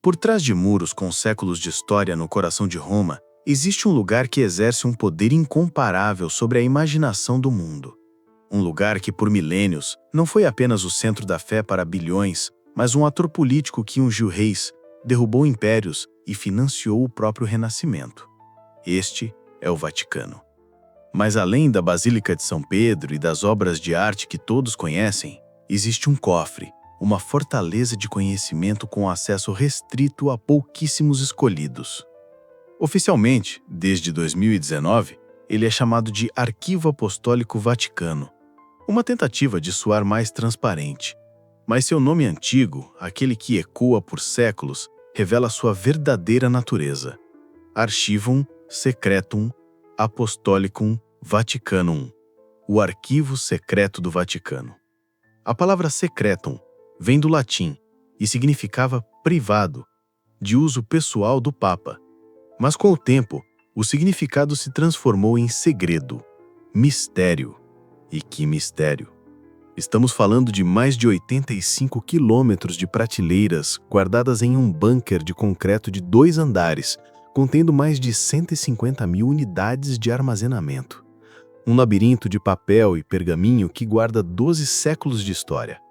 Por trás de muros com séculos de história no coração de Roma, existe um lugar que exerce um poder incomparável sobre a imaginação do mundo. Um lugar que, por milênios, não foi apenas o centro da fé para bilhões, mas um ator político que ungiu reis, derrubou impérios e financiou o próprio Renascimento. Este é o Vaticano. Mas além da Basílica de São Pedro e das obras de arte que todos conhecem, existe um cofre, uma fortaleza de conhecimento com acesso restrito a pouquíssimos escolhidos. Oficialmente, desde 2019, ele é chamado de Arquivo Apostólico Vaticano, uma tentativa de soar mais transparente. Mas seu nome antigo, aquele que ecoa por séculos, revela sua verdadeira natureza. Archivum Secretum Apostolicum Vaticanum, o arquivo secreto do Vaticano. A palavra secretum vem do latim e significava privado, de uso pessoal do Papa. Mas com o tempo, o significado se transformou em segredo, mistério. E que mistério! Estamos falando de mais de 85 quilômetros de prateleiras guardadas em um bunker de concreto de 2 andares, contendo mais de 150 mil unidades de armazenamento. Um labirinto de papel e pergaminho que guarda 12 séculos de história.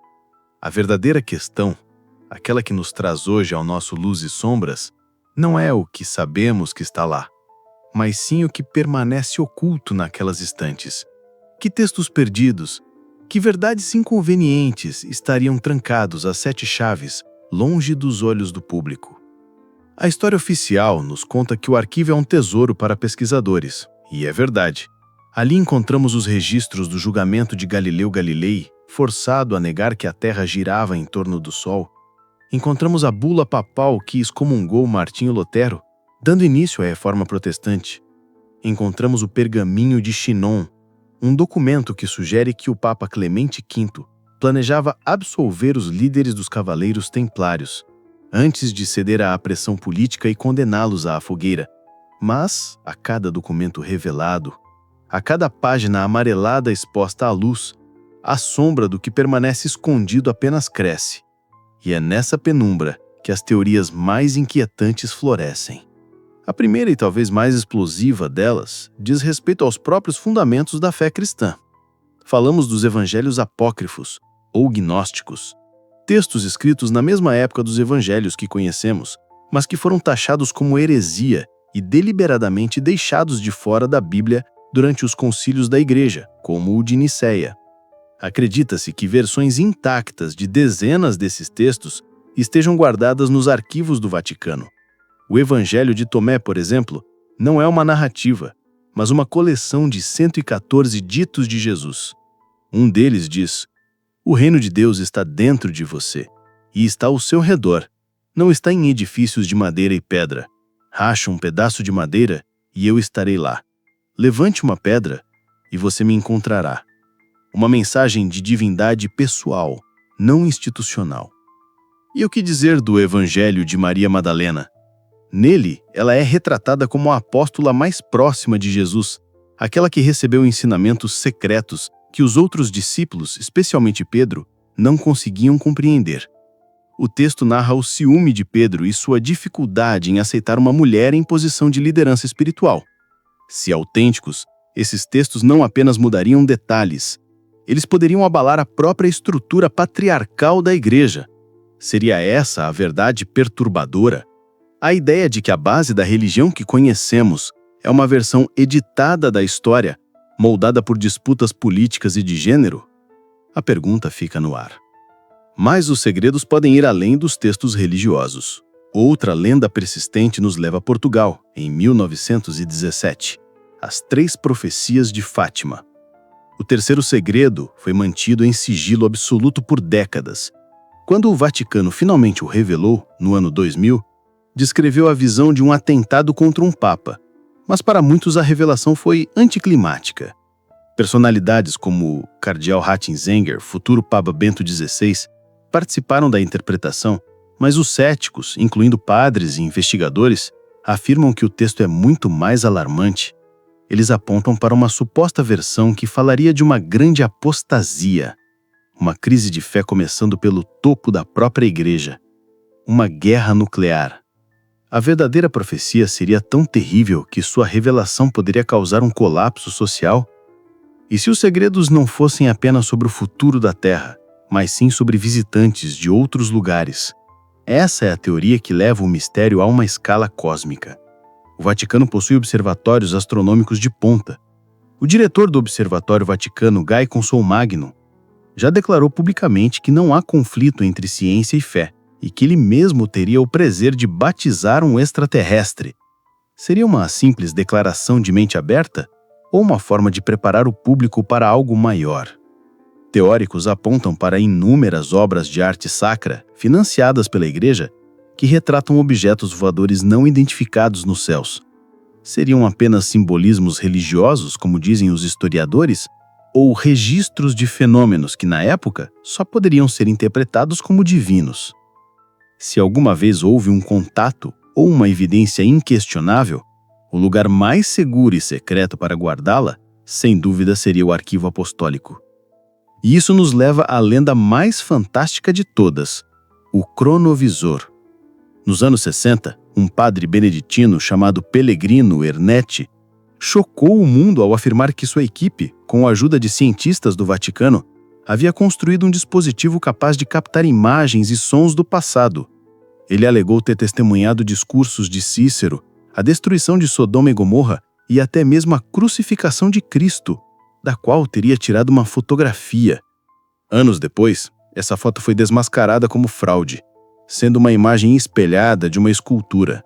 A verdadeira questão, aquela que nos traz hoje ao nosso Luz e Sombras, não é o que sabemos que está lá, mas sim o que permanece oculto naquelas estantes. Que textos perdidos, que verdades inconvenientes estariam trancados a 7 chaves, longe dos olhos do público. A história oficial nos conta que o arquivo é um tesouro para pesquisadores, e é verdade. Ali encontramos os registros do julgamento de Galileu Galilei, forçado a negar que a Terra girava em torno do Sol. Encontramos a bula papal que excomungou Martinho Lutero, dando início à Reforma Protestante. Encontramos o Pergaminho de Chinon, um documento que sugere que o Papa Clemente V planejava absolver os líderes dos Cavaleiros Templários, antes de ceder à pressão política e condená-los à fogueira. Mas, a cada documento revelado, a cada página amarelada exposta à luz, a sombra do que permanece escondido apenas cresce. E é nessa penumbra que as teorias mais inquietantes florescem. A primeira e talvez mais explosiva delas diz respeito aos próprios fundamentos da fé cristã. Falamos dos evangelhos apócrifos, ou gnósticos, textos escritos na mesma época dos evangelhos que conhecemos, mas que foram taxados como heresia e deliberadamente deixados de fora da Bíblia durante os concílios da Igreja, como o de Nicéia. Acredita-se que versões intactas de dezenas desses textos estejam guardadas nos arquivos do Vaticano. O Evangelho de Tomé, por exemplo, não é uma narrativa, mas uma coleção de 114 ditos de Jesus. Um deles diz: "O reino de Deus está dentro de você, e está ao seu redor. Não está em edifícios de madeira e pedra. Racha um pedaço de madeira, e eu estarei lá. Levante uma pedra, e você me encontrará." Uma mensagem de divindade pessoal, não institucional. E o que dizer do Evangelho de Maria Madalena? Nele, ela é retratada como a apóstola mais próxima de Jesus, aquela que recebeu ensinamentos secretos que os outros discípulos, especialmente Pedro, não conseguiam compreender. O texto narra o ciúme de Pedro e sua dificuldade em aceitar uma mulher em posição de liderança espiritual. Se autênticos, esses textos não apenas mudariam detalhes, eles poderiam abalar a própria estrutura patriarcal da Igreja. Seria essa a verdade perturbadora? A ideia de que a base da religião que conhecemos é uma versão editada da história, moldada por disputas políticas e de gênero? A pergunta fica no ar. Mas os segredos podem ir além dos textos religiosos. Outra lenda persistente nos leva a Portugal, em 1917. As 3 profecias de Fátima. O terceiro segredo foi mantido em sigilo absoluto por décadas. Quando o Vaticano finalmente o revelou, no ano 2000, descreveu a visão de um atentado contra um papa, mas para muitos a revelação foi anticlimática. Personalidades como o cardeal Ratzinger, futuro Papa Bento XVI, participaram da interpretação, mas os céticos, incluindo padres e investigadores, afirmam que o texto é muito mais alarmante. Eles apontam para uma suposta versão que falaria de uma grande apostasia, uma crise de fé começando pelo topo da própria Igreja. uma guerra nuclear. A verdadeira profecia seria tão terrível que sua revelação poderia causar um colapso social? E se os segredos não fossem apenas sobre o futuro da Terra, mas sim sobre visitantes de outros lugares? Essa é a teoria que leva o mistério a uma escala cósmica. O Vaticano possui observatórios astronômicos de ponta. O diretor do Observatório Vaticano, Guy Consolmagno, já declarou publicamente que não há conflito entre ciência e fé, e que ele mesmo teria o prazer de batizar um extraterrestre. Seria uma simples declaração de mente aberta ou uma forma de preparar o público para algo maior? Teóricos apontam para inúmeras obras de arte sacra, financiadas pela Igreja, que retratam objetos voadores não identificados nos céus. Seriam apenas simbolismos religiosos, como dizem os historiadores, ou registros de fenômenos que, na época, só poderiam ser interpretados como divinos? Se alguma vez houve um contato ou uma evidência inquestionável, o lugar mais seguro e secreto para guardá-la, sem dúvida, seria o Arquivo Apostólico. E isso nos leva à lenda mais fantástica de todas, o cronovisor. Nos anos 60, um padre beneditino chamado Pellegrino Ernetti chocou o mundo ao afirmar que sua equipe, com a ajuda de cientistas do Vaticano, havia construído um dispositivo capaz de captar imagens e sons do passado. Ele alegou ter testemunhado discursos de Cícero, a destruição de Sodoma e Gomorra e até mesmo a crucificação de Cristo, da qual teria tirado uma fotografia. Anos depois, essa foto foi desmascarada como fraude, sendo uma imagem espelhada de uma escultura.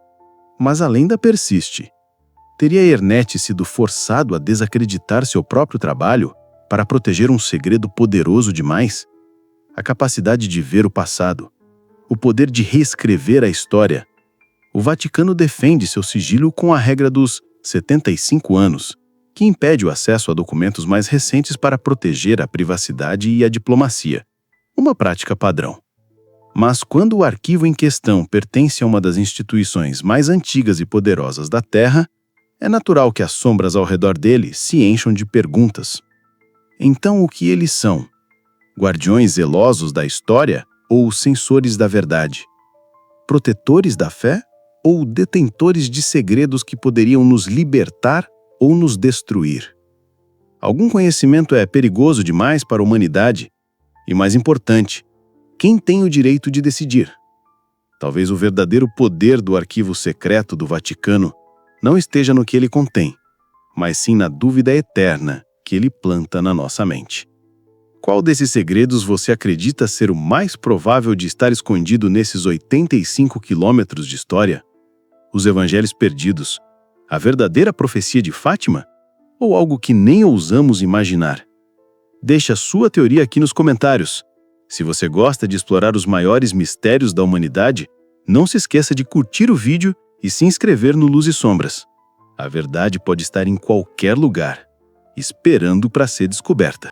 Mas a lenda persiste. Teria Ernetti sido forçado a desacreditar seu próprio trabalho para proteger um segredo poderoso demais? A capacidade de ver o passado, o poder de reescrever a história. O Vaticano defende seu sigilo com a regra dos 75 anos, que impede o acesso a documentos mais recentes para proteger a privacidade e a diplomacia, uma prática padrão. Mas quando o arquivo em questão pertence a uma das instituições mais antigas e poderosas da Terra, é natural que as sombras ao redor dele se encham de perguntas. Então, o que eles são? Guardiões zelosos da história ou censores da verdade? Protetores da fé ou detentores de segredos que poderiam nos libertar ou nos destruir? Algum conhecimento é perigoso demais para a humanidade? E mais importante, quem tem o direito de decidir? Talvez o verdadeiro poder do arquivo secreto do Vaticano não esteja no que ele contém, mas sim na dúvida eterna que ele planta na nossa mente. Qual desses segredos você acredita ser o mais provável de estar escondido nesses 85 quilômetros de história? Os evangelhos perdidos, a verdadeira profecia de Fátima? Ou algo que nem ousamos imaginar? Deixe a sua teoria aqui nos comentários. Se você gosta de explorar os maiores mistérios da humanidade, não se esqueça de curtir o vídeo e se inscrever no Luz e Sombras. A verdade pode estar em qualquer lugar, esperando para ser descoberta.